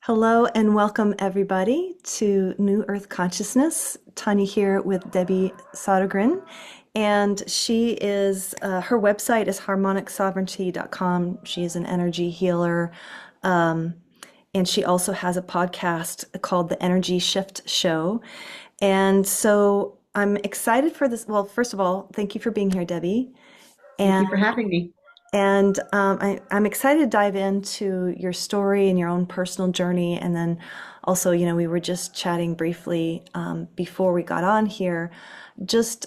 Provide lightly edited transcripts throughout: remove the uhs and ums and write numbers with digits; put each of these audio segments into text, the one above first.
Hello and welcome everybody to New Earth Consciousness. Tanya here with Debbie Sodergren, and her website is harmonicsovereignty.com. She is an energy healer, um, and she also has a podcast called The Energy Shift Show. And so I'm excited for this. Well, first of all, thank you for being here, Debbie. Thank And you for having me. I'm excited to dive into your story and your own personal journey. And then also, we were just chatting briefly before we got on here, just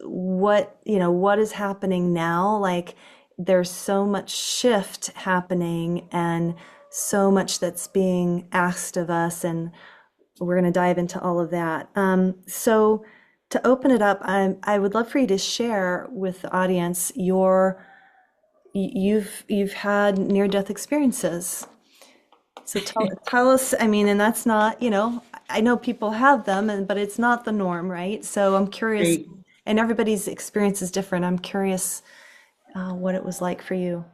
what is happening now. Like there's so much shift happening and so much that's being asked of us. And we're going to dive into all of that. So to open it up, I would love for you to share with the audience you've had near-death experiences. So tell us, I mean, and that's not, I know people have them, but it's not the norm, right? So I'm curious, Great. and everybody's experience is different. I'm curious what it was like for you.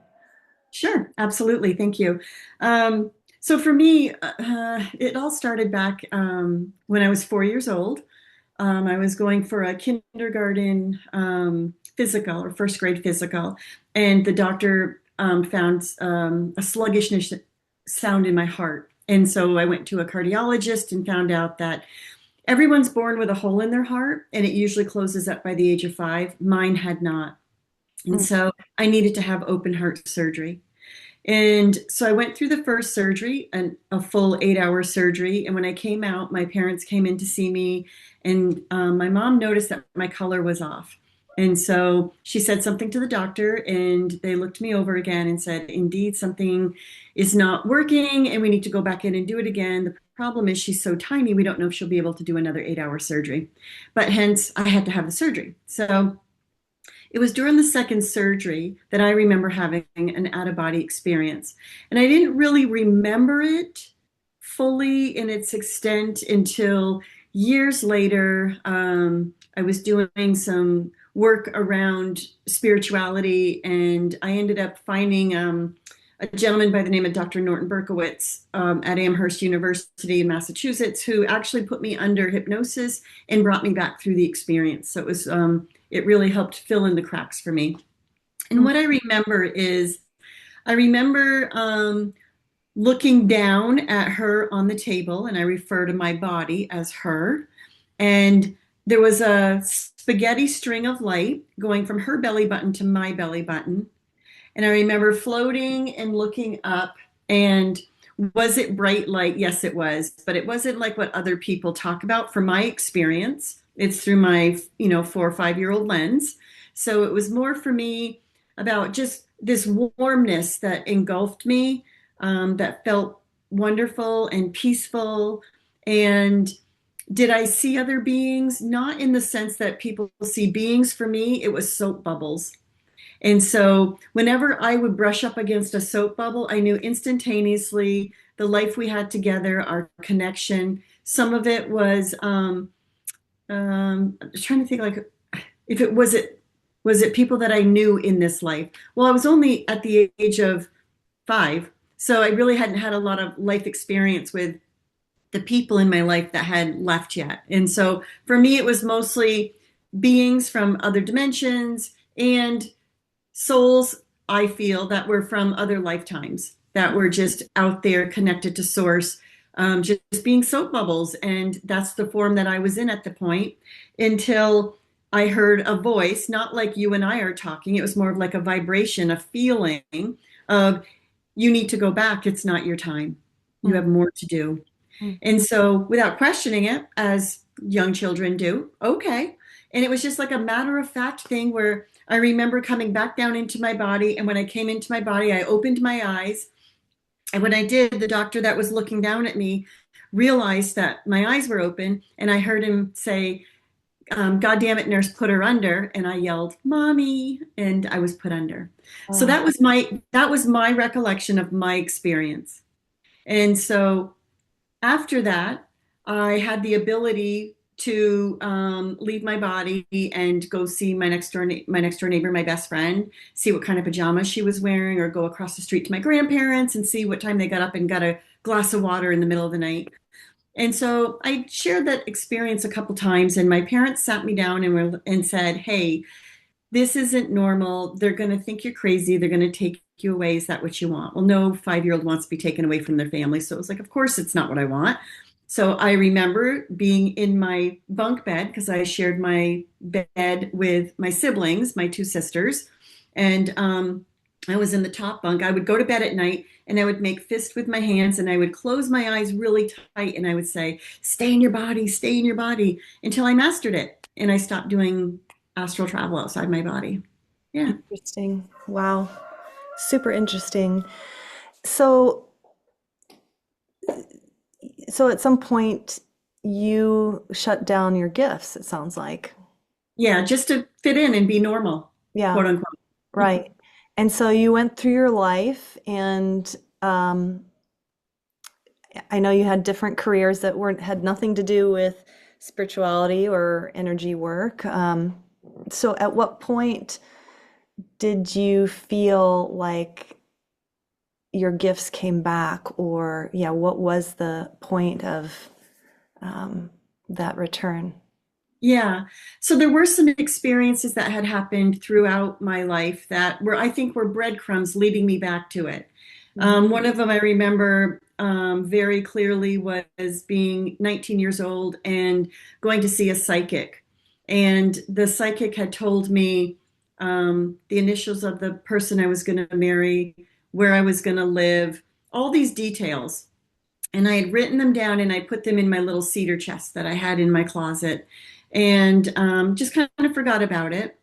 Sure, absolutely. Thank you. So for me, it all started back when I was 4 years old. I was going for a kindergarten physical or first grade physical, and the doctor found a sluggishness sound in my heart. And so I went to a cardiologist and found out that everyone's born with a hole in their heart, and it usually closes up by the age of 5. Mine had not. And Mm. so I needed to have open heart surgery. And so I went through the first surgery, and a full 8-hour surgery. And when I came out, my parents came in to see me, and my mom noticed that my color was off. And so she said something to the doctor, and they looked me over again and said, indeed, something is not working, and we need to go back in and do it again. The problem is she's so tiny, we don't know if she'll be able to do another 8-hour surgery. But hence, I had to have the surgery. So it was during the second surgery that I remember having an out of body experience. And I didn't really remember it fully in its extent until years later. I was doing some work around spirituality, and I ended up finding a gentleman by the name of Dr. Norton Berkowitz at Amherst University in Massachusetts, who actually put me under hypnosis and brought me back through the experience. So it really helped fill in the cracks for me. And Mm. what I remember is I remember looking down at her on the table, and I refer to my body as her. And there was a spaghetti string of light going from her belly button to my belly button. And I remember floating and looking up, and was it bright light? Yes, it was, but it wasn't like what other people talk about from my experience. It's through my, 4 or 5 year old lens. So it was more for me about just this warmness that engulfed me, that felt wonderful and peaceful. And did I see other beings? Not in the sense that people see beings. For me, it was soap bubbles. And so whenever I would brush up against a soap bubble, I knew instantaneously the life we had together, our connection. Some of it was I was trying to think, like, if it was it people that I knew in this life. Well, I was only at the age of 5, so I really hadn't had a lot of life experience with the people in my life that had left yet. And so for me, it was mostly beings from other dimensions and souls, I feel, that were from other lifetimes that were just out there connected to source, just being soap bubbles. And that's the form that I was in at the point until I heard a voice, not like you and I are talking. It was more of like a vibration, a feeling of, you need to go back. It's not your time. You Mm. have more to do. Mm. And so, without questioning it, as young children do, okay. And it was just like a matter of fact thing where I remember coming back down into my body. And when I came into my body, I opened my eyes. And when I did, the doctor that was looking down at me realized that my eyes were open. And I heard him say, God damn it, nurse, put her under. And I yelled, Mommy. And I was put under. So Oh. that was my recollection of my experience. And so after that, I had the ability to leave my body and go see my next door neighbor, my best friend, see what kind of pajamas she was wearing, or go across the street to my grandparents and see what time they got up and got a glass of water in the middle of the night. And so I shared that experience a couple times, and my parents sat me down and said, "Hey, this isn't normal. They're going to think you're crazy. They're going to take you away. Is that what you want?" Well, no 5-year-old wants to be taken away from their family. So it was like, of course, it's not what I want. So I remember being in my bunk bed because I shared my bed with my siblings, my two sisters. And I was in the top bunk. I would go to bed at night and I would make fists with my hands and I would close my eyes really tight and I would say, stay in your body until I mastered it. And I stopped doing astral travel outside my body. Yeah. Interesting. Wow. Super interesting. So, so at some point you shut down your gifts, it sounds like. Yeah. Just to fit in and be normal, Yeah, quote unquote. right. And so you went through your life and um, I know you had different careers that weren't had nothing to do with spirituality or energy work. So at what point did you feel like your gifts came back, or yeah, what was the point of that return? Yeah. So there were some experiences that had happened throughout my life that were, I think, were breadcrumbs leading me back to it. Mhm. One of them I remember very clearly was being 19 years old and going to see a psychic. And the psychic had told me the initials of the person I was going to marry, where I was going to live, all these details. And I had written them down and I put them in my little cedar chest that I had in my closet and just kind of forgot about it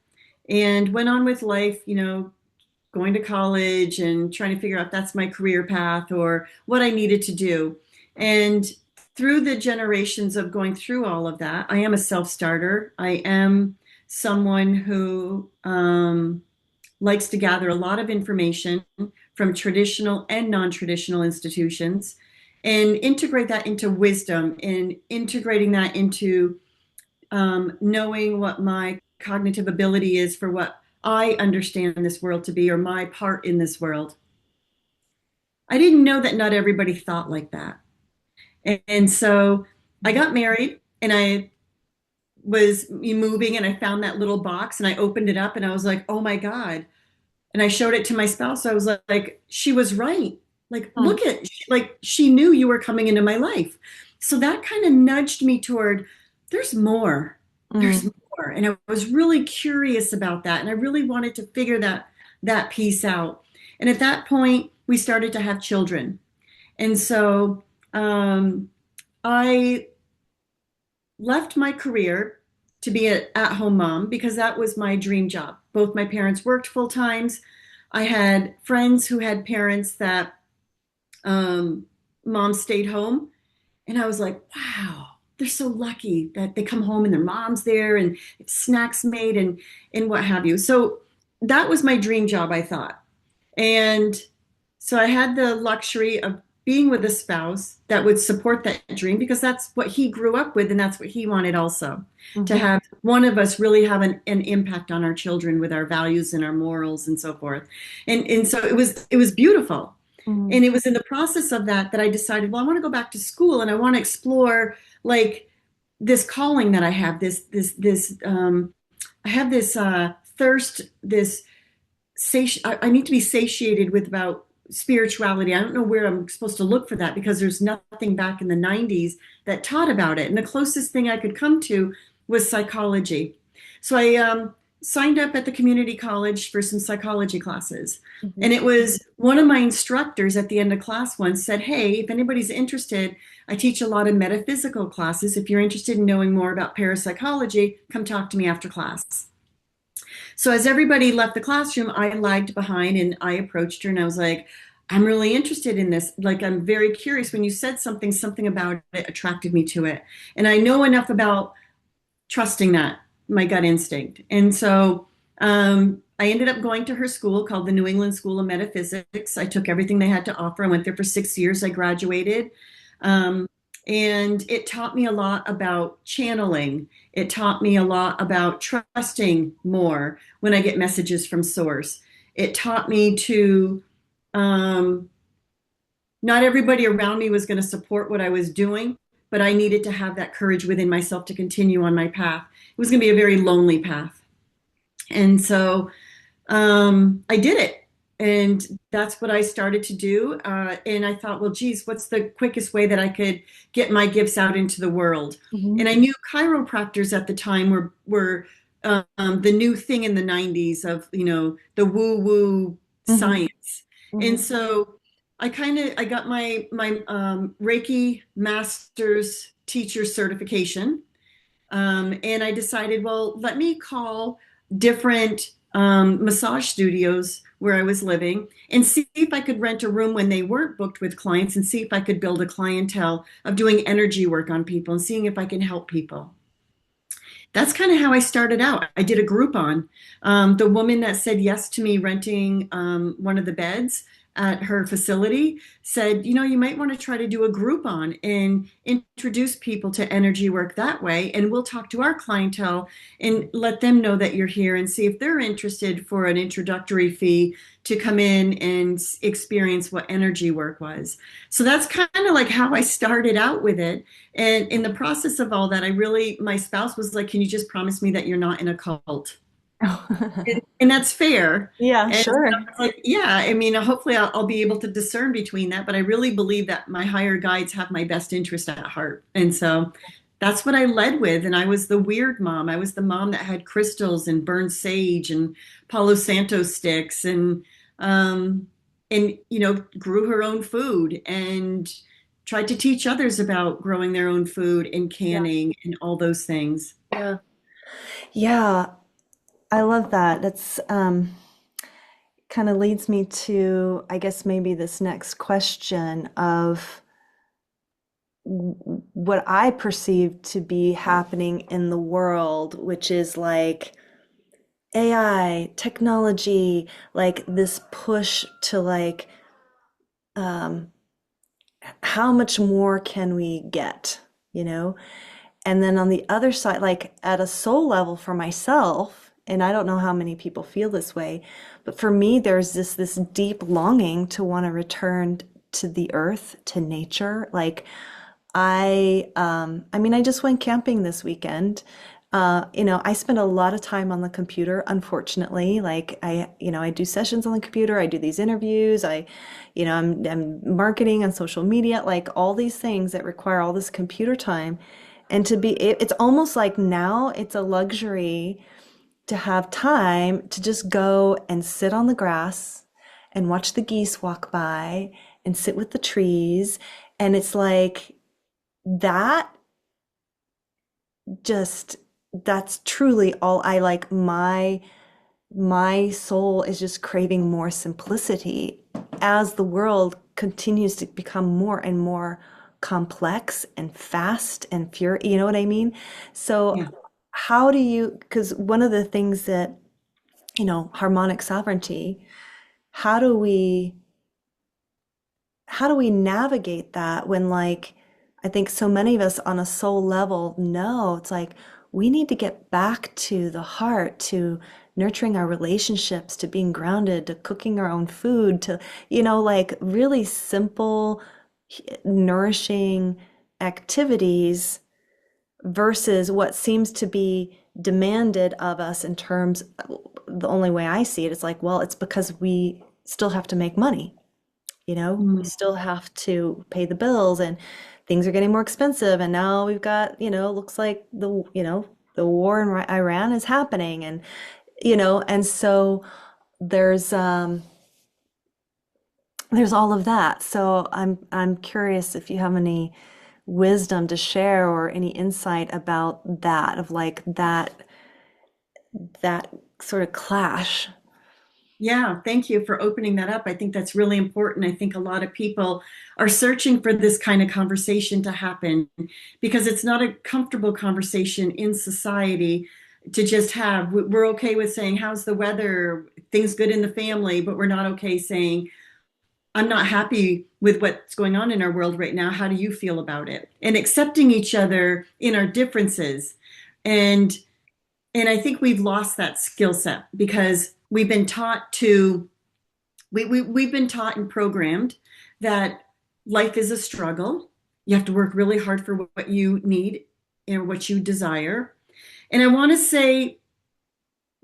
and went on with life, going to college and trying to figure out if that's my career path or what I needed to do. And through the generations of going through all of that, I am a self starter. I am someone who likes to gather a lot of information from traditional and non traditional institutions and integrate that into wisdom and integrating that into knowing what my cognitive ability is for what I understand this world to be or my part in this world. I didn't know that not everybody thought like that. And so I got married and I was moving and I found that little box and I opened it up and I was like, oh my God. And I showed it to my spouse. I was like, she was right. Like, Hmm. look at, like, she knew you were coming into my life. So that kind of nudged me toward, there's more. There's Mm. more. And I was really curious about that. And I really wanted to figure that piece out. And at that point, we started to have children. And so um, I left my career to be an at-home mom because that was my dream job. Both my parents worked full times. I had friends who had parents that um, mom stayed home, and I was like, wow, they're so lucky that they come home and their mom's there and snacks made and what have you. So that was my dream job, I thought. And so I had the luxury of being with a spouse that would support that dream because that's what he grew up with and that's what he wanted also to Mhm. have one of us really have an impact on our children with our values and our morals and so forth. And so it was beautiful. Mhm. And it was in the process of that I decided, well, I want to go back to school and I want to explore like this calling that I have, I have this thirst, this I need to be satiated with about spirituality. I don't know where I'm supposed to look for that because there's nothing back in the 90s that taught about it. And the closest thing I could come to was psychology. So I signed up at the community college for some psychology classes. And Mhm. it was one of my instructors at the end of class once said, hey, if anybody's interested, I teach a lot of metaphysical classes. If you're interested in knowing more about parapsychology, come talk to me after class. So as everybody left the classroom, I lagged behind and I approached her and I was like, I'm really interested in this. Like, I'm very curious. When you said something about it attracted me to it. And I know enough about trusting that, my gut instinct. And so I ended up going to her school called the New England School of Metaphysics. I took everything they had to offer. I went there for 6 years. I graduated. Um, And it taught me a lot about channeling. It taught me a lot about trusting more when I get messages from source. It taught me to, um, not everybody around me was going to support what I was doing, but I needed to have that courage within myself to continue on my path. It was going to be a very lonely path. And so I did it. And that's what I started to do. And I thought, well, geez, what's the quickest way that I could get my gifts out into the world? Hmm. And I knew chiropractors at the time were the new thing in the 90s of, the woo woo Hmm. science. And Hmm. so I got my Reiki master's teacher certification. And I decided, well, let me call different massage studios where I was living and see if I could rent a room when they weren't booked with clients and see if I could build a clientele of doing energy work on people and seeing if I can help people. That's kind of how I started out. I did a Groupon. The woman that said yes to me renting one of the beds at her facility said, you might want to try to do a Groupon and introduce people to energy work that way. And we'll talk to our clientele and let them know that you're here and see if they're interested for an introductory fee to come in and experience what energy work was. So that's kind of like how I started out with it. And in the process of all that, my spouse was like, can you just promise me that you're not in a cult? And that's fair. Yeah, And sure. I was like, yeah, I mean, hopefully I'll be able to discern between that, but I really believe that my higher guides have my best interest at heart. And so that's what I led with. And I was the weird mom. I was the mom that had crystals and burned sage and Palo Santo sticks um, grew her own food and tried to teach others about growing their own food and Yeah. canning and all those things. Yeah. Yeah. I love that. That's kind of leads me to, I guess, maybe this next question of what I perceive to be happening in the world, which is like AI, technology, like this push to like, um, how much more can we get, you know? And then on the other side, like at a soul level for myself, and I don't know how many people feel this way, but for me, there's this deep longing to want to return to the earth, to nature. Like I mean, I just went camping this weekend. I spend a lot of time on the computer, unfortunately. Like I do sessions on the computer, I do these interviews, I'm marketing on social media, like all these things that require all this computer time. And it's almost like now it's a luxury to have time to just go and sit on the grass and watch the geese walk by and sit with the trees. And it's like, that just that's truly all I like. My soul is just craving more simplicity as the world continues to become more and more complex and fast and furious, you know what I mean? So Yeah. how do you, because one of the things that, harmonic sovereignty, how do we how do we navigate that when, like, I think so many of us on a soul level know it's like we need to get back to the heart, to nurturing our relationships, to being grounded, to cooking our own food, to, like really simple, nourishing activities versus what seems to be demanded of us in terms, the only way I see it is like, well, it's because we still have to make money. We Mm. still have to pay the bills and things are getting more expensive. And now we've got, looks like the war in Iran is happening. And so there's, um, there's all of that. So I'm curious if you have any wisdom to share or any insight about that, of like that sort of clash. Yeah, thank you for opening that up. I think that's really important. I think a lot of people are searching for this kind of conversation to happen because it's not a comfortable conversation in society to just have. We're okay with saying, how's the weather? Things good in the family, but we're not okay saying, I'm not happy with what's going on in our world right now. How do you feel about it? And accepting each other in our differences. And and I think we've lost that skill set because we've been taught and programmed that life is a struggle. You have to work really hard for what you need and what you desire. And I want to say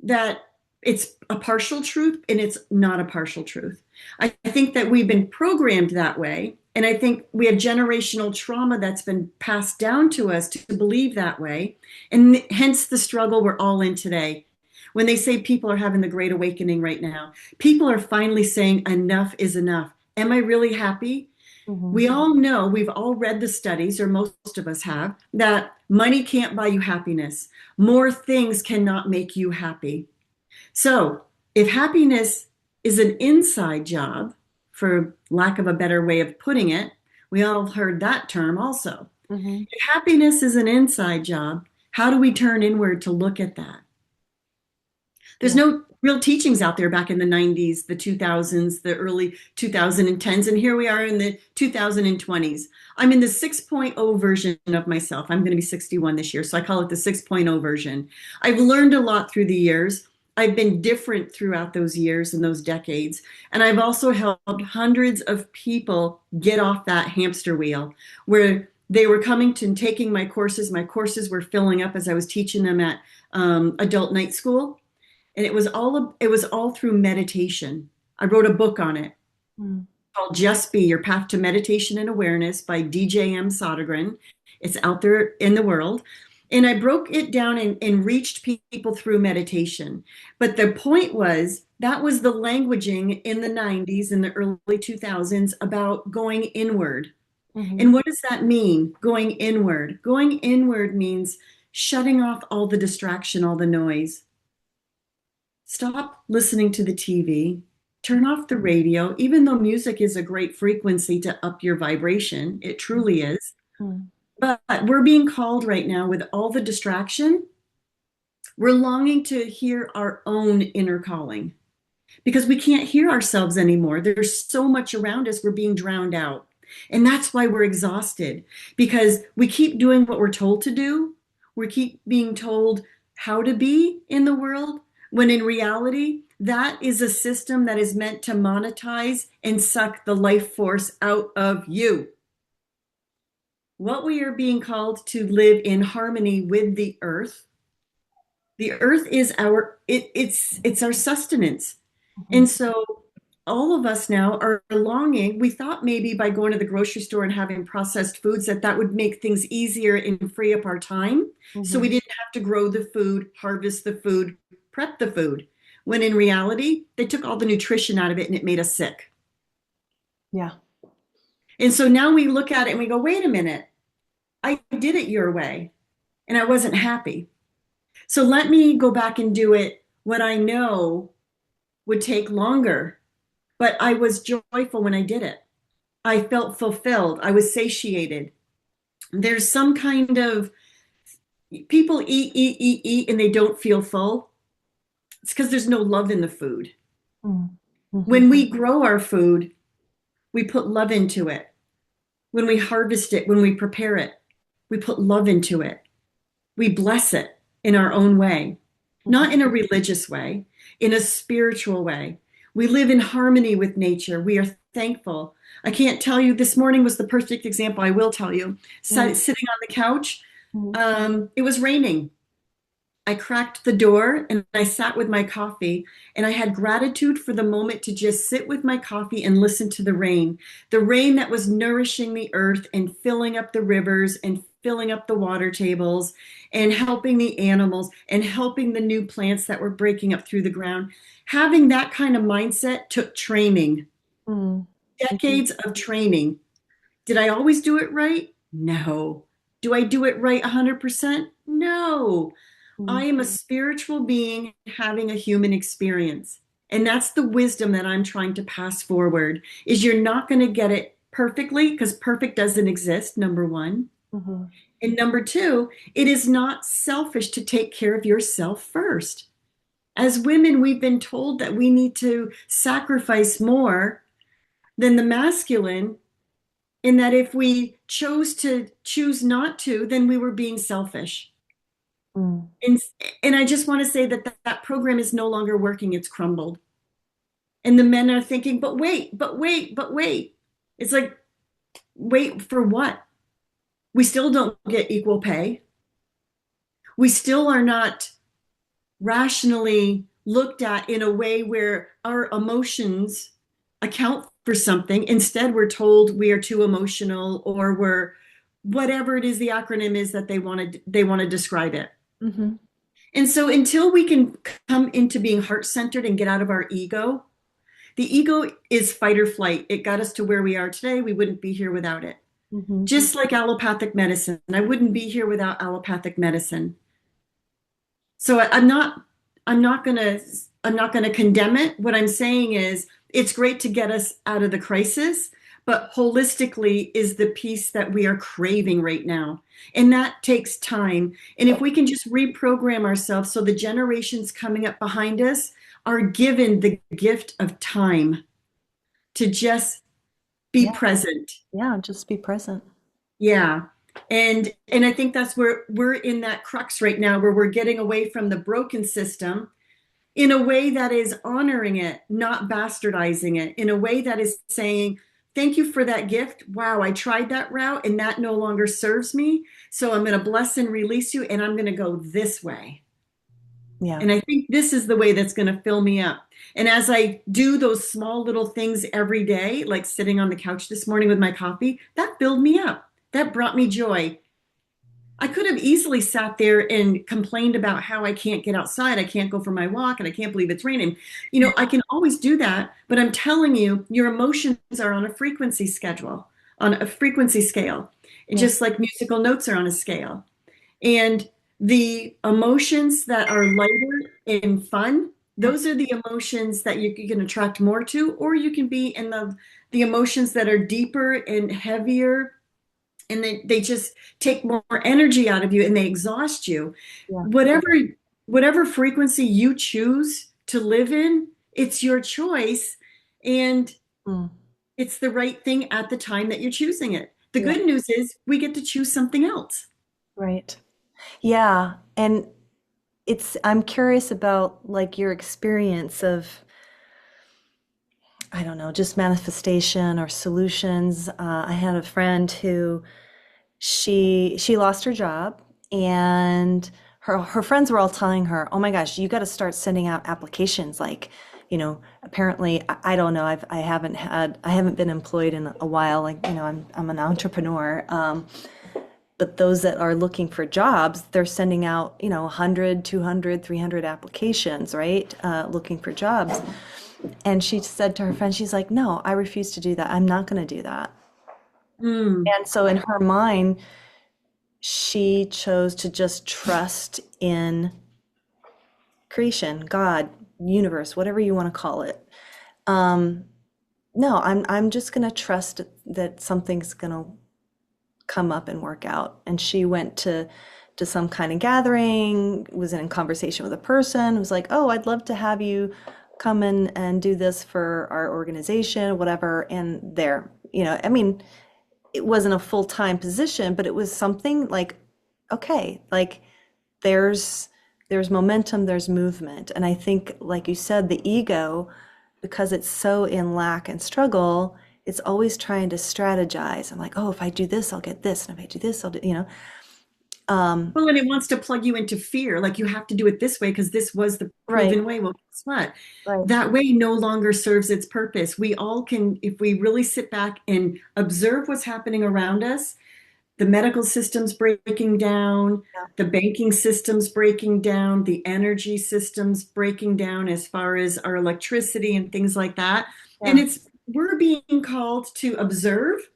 that it's a partial truth and it's not a partial truth. I think that we've been programmed that way. And I think we have generational trauma that's been passed down to us to believe that way. And hence the struggle we're all in today. When they say people are having the great awakening right now, people are finally saying enough is enough. Am I really happy? Hmm. We all know, we've all read the studies, or most of us have, that money can't buy you happiness. More things cannot make you happy. So, if happiness is an inside job, for lack of a better way of putting it, we all heard that term also. Hmm. If happiness is an inside job, how do we turn inward to look at that? There's Yeah. no real teachings out there back in the 90s, the 2000s, the early 2010s, and here we are in the 2020s. I'm in the 6.0 version of myself. I'm going to be 61 this year, so I call it the 6.0 version. I've learned a lot through the years. I've been different throughout those years and those decades. And I've also helped hundreds of people get off that hamster wheel where they were coming to and taking my courses. My courses were filling up as I was teaching them at adult night school, and it was all through meditation. I wrote a book on it Mm. called Just Be Your Path to Meditation and Awareness by DJM Sodergren. It's out there in the world. And I broke it down and reached people through meditation. But the point was that was the languaging in the 90s and the early 2000s about going inward. Hmm. And what does that mean, going inward? Going inward means shutting off all the distraction, all the noise. Stop listening to the TV. Turn off the radio, even though music is a great frequency to up your vibration. It truly is. Mm. But we're being called right now with all the distraction. We're longing to hear our own inner calling because we can't hear ourselves anymore. There's so much around us, we're being drowned out. And that's why we're exhausted because we keep doing what we're told to do. We keep being told how to be in the world, when in reality, that is a system that is meant to monetize and suck the life force out of you. What we are being called to live in harmony with the earth. The earth is it's our sustenance. Mhm. And so all of us now are longing. We thought maybe by going to the grocery store and having processed foods that would make things easier and free up our time. So we Mhm. didn't have to grow the food, harvest the food, prep the food. When in reality, they took all the nutrition out of it and it made us sick. Yeah. And so now we look at it and we go, wait a minute, I did it your way and I wasn't happy. So let me go back and do it what I know would take longer, but I was joyful when I did it. I felt fulfilled. I was satiated. There's some kind of people eat, and they don't feel full. It's because there's no love in the food. Mm. Mhm. When we grow our food, we put love into it. When we harvest it, when we prepare it, we put love into it. We bless it in our own way, not Mhm. in a religious way, in a spiritual way. We live in harmony with nature. We are thankful. I can't tell you, this morning was the perfect example. I will tell you. Mm. Sitting on the couch, Mhm. it was raining. I cracked the door and I sat with my coffee and I had gratitude for the moment to just sit with my coffee and listen to the rain that was nourishing the earth and filling up the rivers and filling up the water tables and helping the animals and helping the new plants that were breaking up through the ground. Having that kind of mindset took training, Mm. Mhm. decades of training. Did I always do it right? No. Do I do it right 100%? No. I Mm. am a spiritual being having a human experience. And that's the wisdom that I'm trying to pass forward is you're not going to get it perfectly because perfect doesn't exist, number one. Mhm. And number two, it is not selfish to take care of yourself first. As women, we've been told that we need to sacrifice more than the masculine, in that if we chose to choose not to, then we were being selfish. Mm. And, and I just want to say that that program is no longer working. It's crumbled. And the men are thinking, but wait, but wait, but wait. It's like, wait for what? We still don't get equal pay. We still are not rationally looked at in a way where our emotions account for something. Instead, we're told we are too emotional, or we're whatever it is the acronym is that they want to describe it. Hmm. And so until we can come into being heart-centered and get out of our ego, the ego is fight or flight. It got us to where we are today. We wouldn't be here without it. Hmm. Just like allopathic medicine. I wouldn't be here without allopathic medicine. So I'm not gonna condemn it. What I'm saying is it's great to get us out of the crisis, but holistically is the peace that we are craving right now. And that takes time. And if we can just reprogram ourselves so the generations coming up behind us are given the gift of time to just be Yeah. present. Yeah. Just be present. Yeah. And I think that's where we're in that crux right now, where we're getting away from the broken system in a way that is honoring it, not bastardizing it, in a way that is saying, thank you for that gift. Wow, I tried that route and that no longer serves me. So I'm going to bless and release you, and I'm going to go this way. Yeah. And I think this is the way that's going to fill me up. And as I do those small little things every day, like sitting on the couch this morning with my coffee, that filled me up. That brought me joy. I could have easily sat there and complained about how I can't get outside. I can't go for my walk and I can't believe it's raining. I can always do that, but I'm telling you, your emotions are on a frequency schedule, on a frequency scale, Yeah. just like musical notes are on a scale. And the emotions that are lighter and fun, those are the emotions that you can attract more to, or you can be in the emotions that are deeper and heavier, and they just take more energy out of you and they exhaust you. Yeah. Whatever frequency you choose to live in, it's your choice, and Mm. it's the right thing at the time that you're choosing it. The Yeah. good news is we get to choose something else. Right. Yeah. And I'm curious about like your experience of, I don't know, just manifestation or solutions. I had a friend who she lost her job, and her friends were all telling her, "Oh my gosh, you got to start sending out applications." Like, apparently, I don't know. I haven't been employed in a while. Like, I'm an entrepreneur. But those that are looking for jobs, they're sending out, 100, 200, 300 applications, right? Looking for jobs. And she said to her friend, she's like, no, I refuse to do that. I'm not going to do that. Mm, And so in her mind, she chose to just trust in creation, God, universe, whatever you want to call it. Um, no, I'm just going to trust that something's going to come up and work out. And she went to some kind of gathering, was in conversation with a person who was like, "Oh, I'd love to have you come in and do this for our organization, whatever." And there, I mean, it wasn't a full-time position, but it was something like, okay, like there's there's momentum, there's movement. And I think, like you said, the ego, because it's so in lack and struggle, it's always trying to strategize. I'm like, oh, if I do this, I'll get this. And if I do this, I'll do. well, and it wants to plug you into fear, like you have to do it this way because this was the Right, proven way. Well, guess what? right. That way no longer serves its purpose. We all can, if we really sit back and observe what's happening around us, the medical system's breaking down, Yeah, the banking system's breaking down, the energy system's breaking down as far as our electricity and things like that. And yeah. we're being called to observe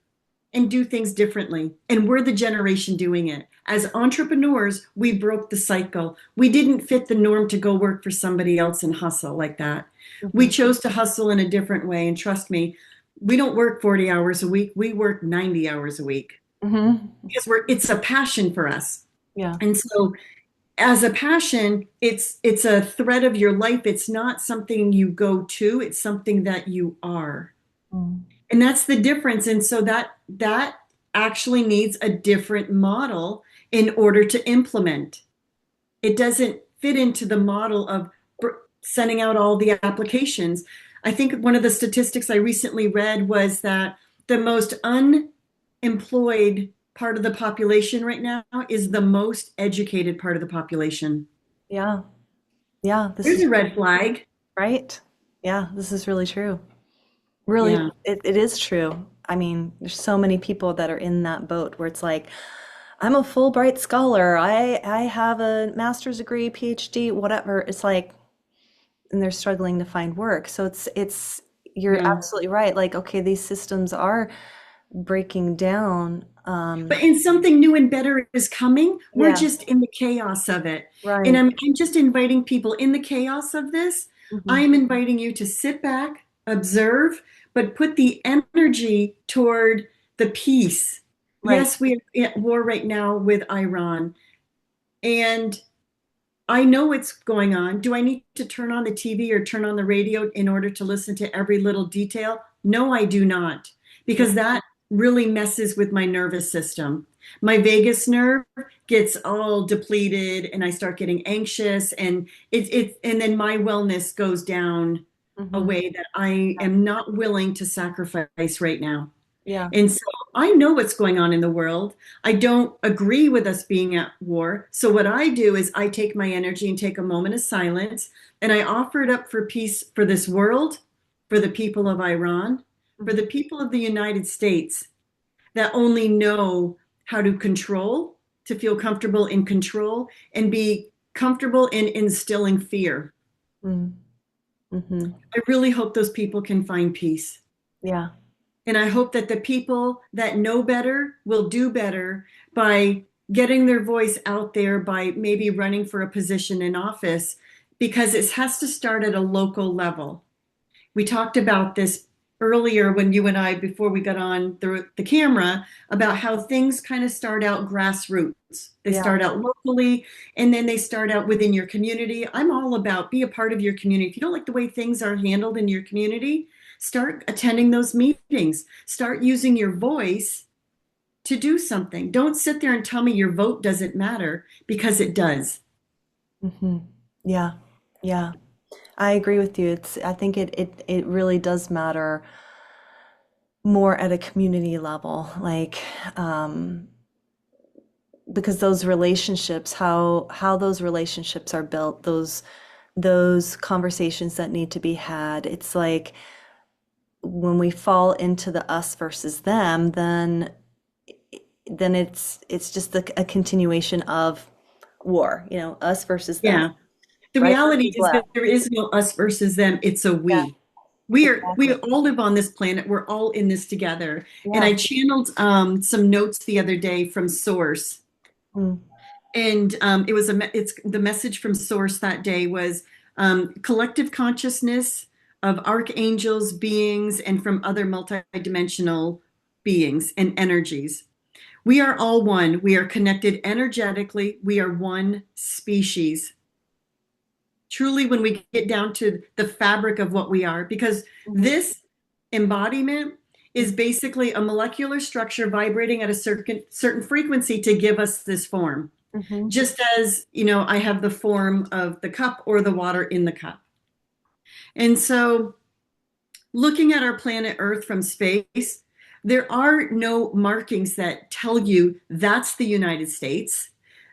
and do things differently. And we're the generation doing it. As entrepreneurs, we broke the cycle. We didn't fit the norm to go work for somebody else and hustle like that. We Hmm. chose to hustle in a different way. And trust me, we don't work 40 hours a week. We work 90 hours a week Hmm. because it's a passion for us. Yeah. And so as a passion, it's a thread of your life. It's not something you go to, it's something that you are. Mm. And that's the difference. And so that actually needs a different model in order to implement. It doesn't fit into the model of sending out all the applications. I think one of the statistics I recently read was that the most unemployed part of the population right now is the most educated part of the population. Yeah. Yeah, this There's is a red flag. right. Yeah, this is really true. Really, Yeah. it is true. I mean, there's so many people that are in that boat where it's like, I'm a Fulbright scholar. I have a master's degree, PhD, whatever. It's like, and they're struggling to find work. So it's you're Yeah. absolutely right. Like, okay, these systems are breaking down. But in something new and better is coming. We're Yeah, just in the chaos of it. And right. I'm just inviting people in the chaos of this. Hmm. I'm inviting you to sit back, observe, but put the energy toward the peace. Right. Yes, we are at war right now with Iran. And I know what's going on. Do I need to turn on the TV or turn on the radio in order to listen to every little detail? No, I do not, Yeah. because that really messes with my nervous system. My vagus nerve gets all depleted and I start getting anxious and then my wellness goes down a Hmm. way that I am not willing to sacrifice right now. Yeah. And so I know what's going on in the world. I don't agree with us being at war. So what I do is I take my energy and take a moment of silence and I offer it up for peace for this world, for the people of Iran, for the Hmm. people of the United States that only know how to control, to feel comfortable in control and be comfortable in instilling fear. Hmm. I really hope those people can find peace. Yeah. And I hope that the people that know better will do better by getting their voice out there, by maybe running for a position in office, because it has to start at a local level. We talked about this earlier when you and I, before we got on the camera, about how things kind of start out grassroots. They Yeah. start out locally and then they start out within your community. I'm all about be a part of your community. If you don't like the way things are handled in your community, start attending those meetings. Start using your voice to do something. Don't sit there and tell me your vote doesn't matter because it does. Hmm. Yeah. Yeah. I agree with you. I think it really does matter more at a community level, like because those relationships, how those relationships are built, those conversations that need to be had. It's like when we fall into the us versus them, then it's just a continuation of war, us versus them, Yeah. The right reality versus is that left. there is no us versus them. It's a Yeah, we. We exactly. all live on this planet. We're all in this together. And Yeah. I channeled some notes the other day from Source, Mm. and it's the message from Source that day was collective consciousness of archangels, beings, and from other multidimensional beings and energies. We are all one. We are connected energetically. We are one species truly when we get down to the fabric of what we are, because Mhm. this embodiment is basically a molecular structure vibrating at a certain frequency to give us this form. Mhm. Just as, I have the form of the cup or the water in the cup. And so looking at our planet Earth from space, there are no markings that tell you that's the United States,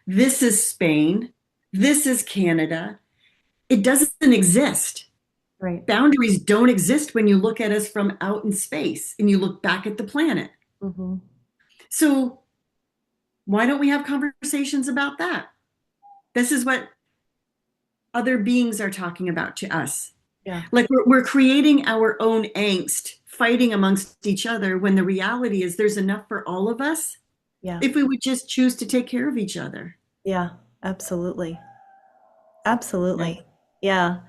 this is Spain, this is Canada. It doesn't exist. Right. Boundaries don't exist when you look at us from out in space and you look back at the planet. Mhm. So, why don't we have conversations about that? This is what other beings are talking about to us. Yeah. Like we're creating our own angst, fighting amongst each other when the reality is there's enough for all of us Yeah. if we would just choose to take care of each other. Yeah. Absolutely. Yeah. Absolutely. Yeah.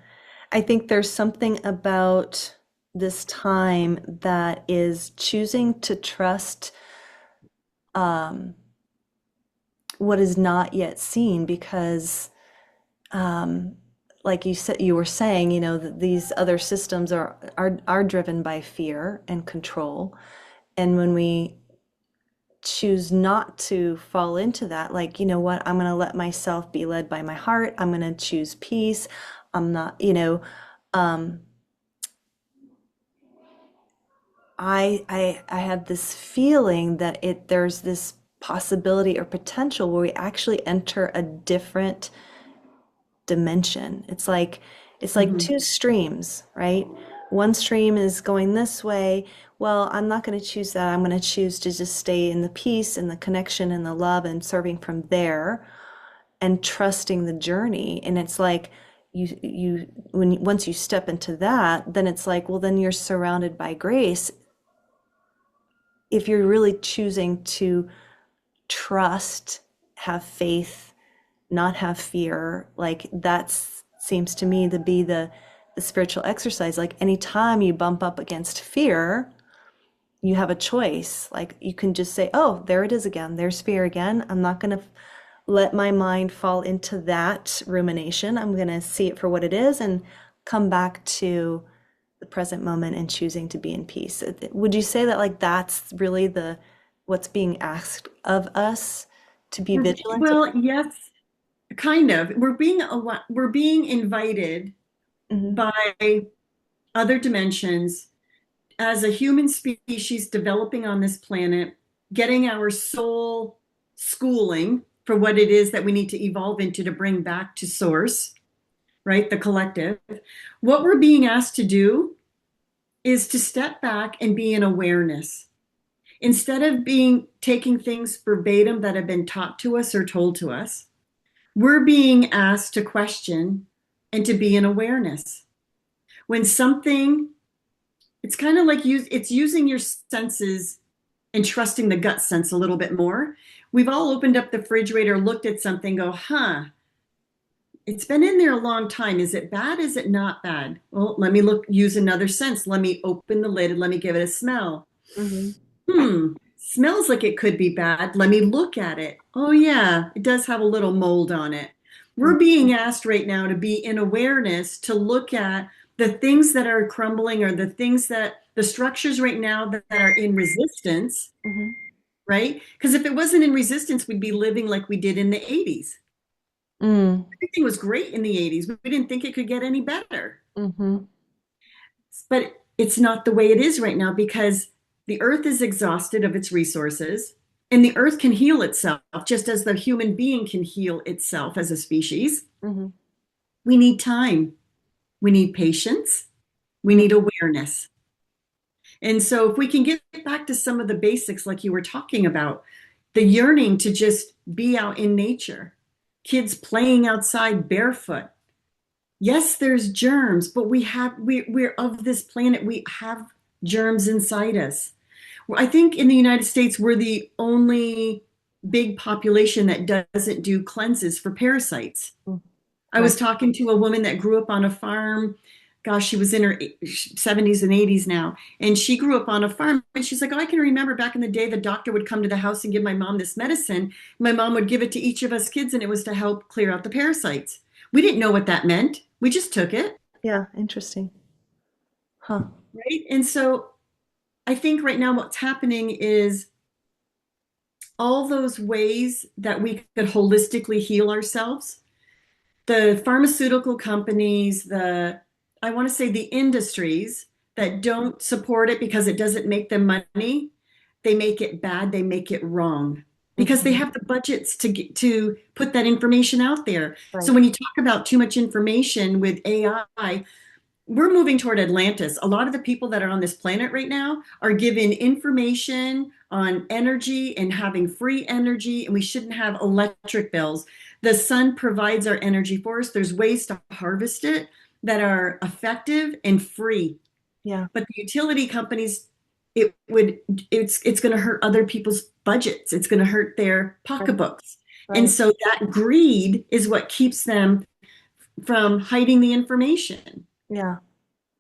I think there's something about this time that is choosing to trust um, what is not yet seen because like you said, you were saying, that these other systems are driven by fear and control. And when we choose not to fall into that, like, you know what, I'm going to let myself be led by my heart. I'm going to choose peace. I'm not, um, I have this feeling that there's this possibility or potential where we actually enter a different dimension. It's like Mhm. two streams, right? One stream is going this way. Well, I'm not going to choose that. I'm going to choose to just stay in the peace and the connection and the love and serving from there and trusting the journey. And it's like once you step into that, then it's like, well, then you're surrounded by grace if you're really choosing to trust, have faith, not have fear. Like that seems to me to be the spiritual exercise. Like anytime you bump up against fear, you have a choice. Like you can just say, oh, there it is again. There's fear again. I'm not going to let my mind fall into that rumination. I'm going to see it for what it is and come back to the present moment and choosing to be in peace. Would you say that like that's really the what's being asked of us to be vigilant of? Well, yes, kind of. We're being invited Mhm. by other dimensions as a human species developing on this planet, getting our soul schooling for what it is that we need to evolve into to bring back to source, right? The collective. What we're being asked to do is to step back and be in awareness. Instead of being taking things verbatim that have been taught to us or told to us, we're being asked to question and to be in awareness. When something, it's kind of like it's using your senses and trusting the gut sense a little bit more. We've all opened up the refrigerator, looked at something, go, huh, it's been in there a long time. Is it bad? Is it not bad? Well, let me use another sense. Let me open the lid and let me give it a smell. Mhm. Smells like it could be bad. Let me look at it. Oh, yeah, it does have a little mold on it. We're being asked right now to be in awareness, to look at the things that are crumbling or the things that the structures right now that are in resistance, Mhm. right? Because if it wasn't in resistance, we'd be living like we did in the 80s. Mm. Everything was great in the 80s. We didn't think it could get any better. Mhm. But it's not the way it is right now because the earth is exhausted of its resources and the earth can heal itself just as the human being can heal itself as a species. Mhm. We need time, we need patience, we Mm. need awareness. And so, if we can get back to some of the basics, like you were talking about, the yearning to just be out in nature, kids playing outside barefoot. Yes, there's germs, but we're of this planet. We have germs inside us. I think in the United States, we're the only big population that doesn't do cleanses for parasites. Mm. I Right. was talking to a woman that grew up on a farm. Gosh, she was in her 70s and 80s now. And she grew up on a farm. And she's like, oh, I can remember back in the day, the doctor would come to the house and give my mom this medicine. My mom would give it to each of us kids, and it was to help clear out the parasites. We didn't know what that meant. We just took it. Yeah, interesting. Huh. Right. And so I think right now what's happening is all those ways that we could holistically heal ourselves, the pharmaceutical companies, I want to say the industries that don't support it because it doesn't make them money, they make it bad, they make it wrong because they Mhm. have the budgets to put that information out there. So Right. when you talk about too much information with AI, we're moving toward Atlantis. A lot of the people that are on this planet right now are given information on energy and having free energy, and we shouldn't have electric bills. The sun provides our energy for us. There's ways to harvest it that are effective and free. Yeah. But the utility companies, it would it's going to hurt other people's budgets. It's going to hurt their Right. pocketbooks. And Right. so that greed is what keeps them from hiding the information. Yeah.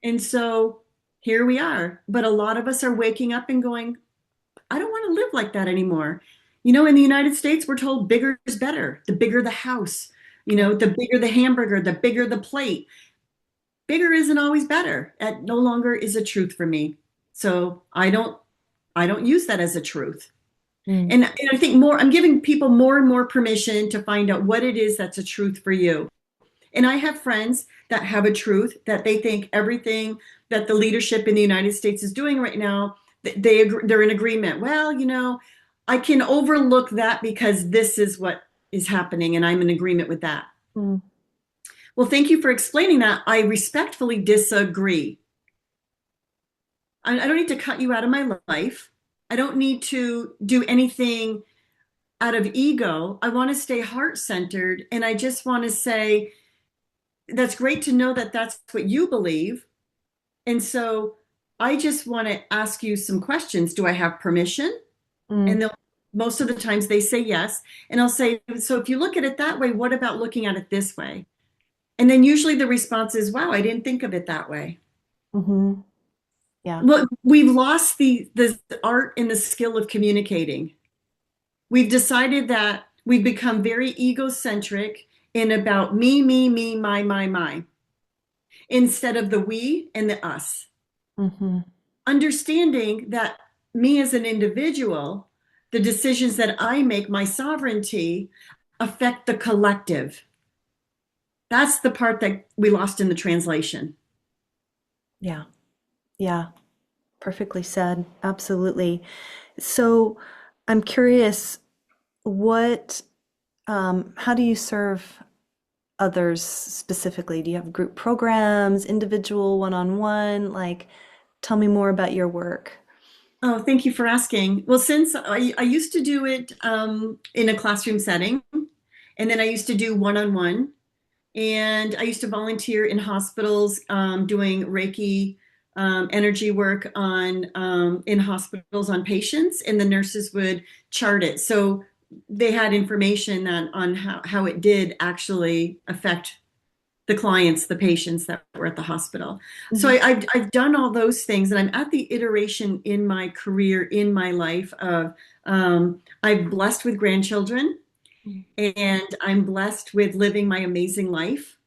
And so here we are. But a lot of us are waking up and going, I don't want to live like that anymore. In the United States, we're told bigger is better. The bigger the house, Yeah. The bigger the hamburger, the bigger the plate. Bigger isn't always better. That no longer is a truth for me. So I don't use that as a truth. Mm. And I think I'm giving people more and more permission to find out what it is that's a truth for you. And I have friends that have a truth that they think everything that the leadership in the United States is doing right now, they're in agreement. Well, I can overlook that because this is what is happening, and I'm in agreement with that. Mm. Well, thank you for explaining that. I respectfully disagree. I don't need to cut you out of my life. I don't need to do anything out of ego. I want to stay heart centered. And I just want to say, that's great to know that that's what you believe. And so I just want to ask you some questions. Do I have permission? Mm. And most of the times they say yes. And I'll say, so if you look at it that way, what about looking at it this way? And then usually the response is, wow, I didn't think of it that way. Mm-hmm. Yeah. Well, we've lost the art and the skill of communicating. We've decided that we've become very egocentric and about me, my, instead of the we and the us. Mm-hmm. Understanding that me as an individual, the decisions that I make, my sovereignty, affect the collective. That's the part that we lost in the translation. Yeah. Yeah. Perfectly said. Absolutely. So I'm curious, what, how do you serve others specifically? Do you have group programs, individual, one-on-one? Like, tell me more about your work. Oh, thank you for asking. Well, since I used to do it in a classroom setting, and then I used to do one-on-one, and I used to volunteer in hospitals doing Reiki energy work on in hospitals on patients, and the nurses would chart it. So they had information on how it did actually affect the clients, the patients that were at the hospital. So Mhm. I've done all those things, and I'm at the iteration in my career, in my life of I'm blessed with grandchildren, and I'm blessed with living my amazing life.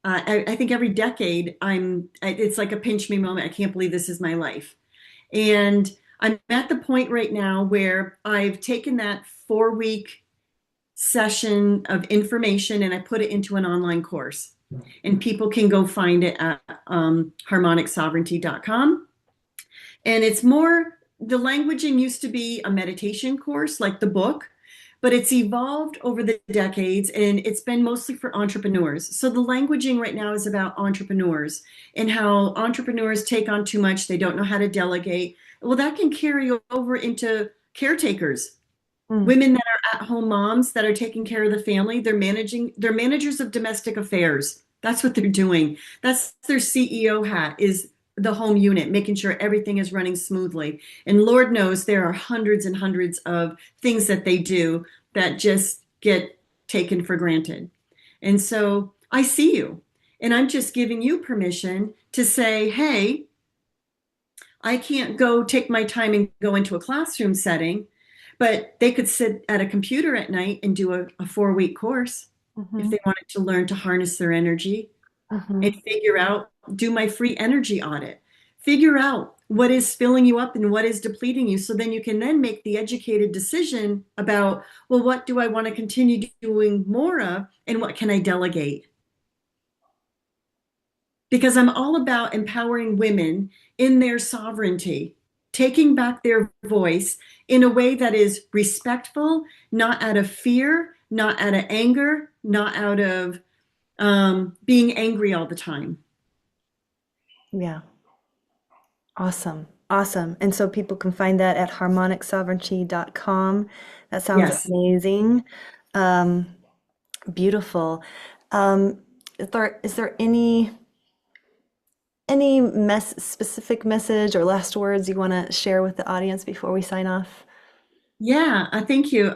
I think every decade it's like a pinch me moment. I can't believe this is my life. And I'm at the point right now where I've taken that 4 week session of information and I put it into an online course. And people can go find it at harmonicsovereignty.com. And it's more, the languaging used to be a meditation course, like the book, but it's evolved over the decades and it's been mostly for entrepreneurs. So the languaging right now is about entrepreneurs and how entrepreneurs take on too much. They don't know how to delegate. Well, that can carry over into caretakers, Mm. women that are at home moms that are taking care of the family. They're managers of domestic affairs. That's what they're doing. That's their CEO hat, is the home unit, making sure everything is running smoothly. And Lord knows there are hundreds and hundreds of things that they do that just get taken for granted. And so I see you, and I'm just giving you permission to say, hey, I can't go take my time and go into a classroom setting, but they could sit at a computer at night and do a 4 week course if Mhm. they wanted to learn to harness their energy and Mhm. figure out, do my free energy audit, figure out what is filling you up and what is depleting you. So then you can then make the educated decision about, well, what do I want to continue doing more of and what can I delegate? Because I'm all about empowering women in their sovereignty, taking back their voice in a way that is respectful, not out of fear, not out of anger, not out of being angry all the time. Yeah. Awesome. Awesome. And so people can find that at harmonicsovereignty.com. That sounds Yes. amazing. Um, Beautiful. Um, is there any specific message or last words you want to share with the audience before we sign off? Yeah, thank you.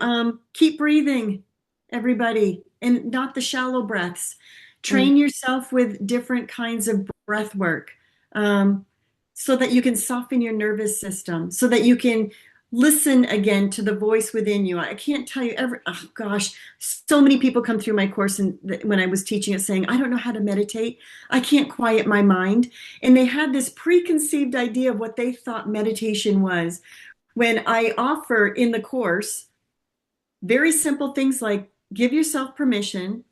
Keep breathing, everybody, and not the shallow breaths. Mm. Train yourself with different kinds of breath work um, so that you can soften your nervous system, so that you can listen again to the voice within you. I can't tell you ever, oh gosh, so many people come through my course and when I was teaching it saying, I don't know how to meditate. I can't quiet my mind. And they had this preconceived idea of what they thought meditation was. When I offer in the course very simple things like give yourself permission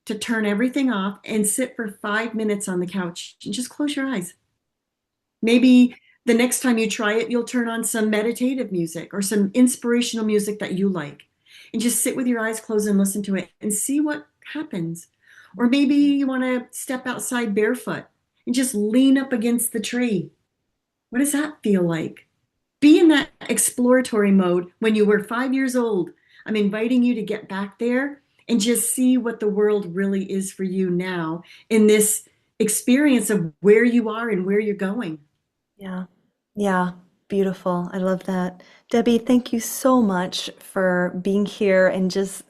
to turn everything off and sit for 5 minutes on the couch and just close your eyes. Maybe the next time you try it, you'll turn on some meditative music or some inspirational music that you like and just sit with your eyes closed and listen to it and see what happens. Or maybe you want to step outside barefoot and just lean up against the tree. What does that feel like? Be in that exploratory mode when you were 5 years old. I'm inviting you to get back there and just see what the world really is for you now in this experience of where you are and where you're going. Yeah. Yeah. Beautiful. I love that. Debbie, thank you so much for being here and just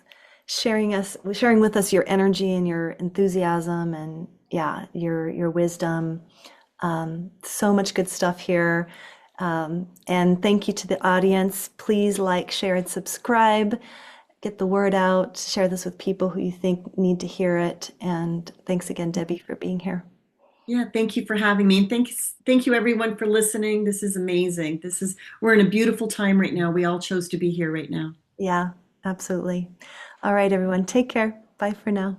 sharing with us your energy and your enthusiasm and yeah, your wisdom. So much good stuff here. And thank you to the audience. Please like, share, and subscribe. Get the word out. Share this with people who you think need to hear it. And thanks again, Debbie, for being here. Yeah, thank you for having me. And thank you everyone for listening. This is amazing. We're in a beautiful time right now. We all chose to be here right now. Yeah, absolutely. All right, everyone. Take care. Bye for now.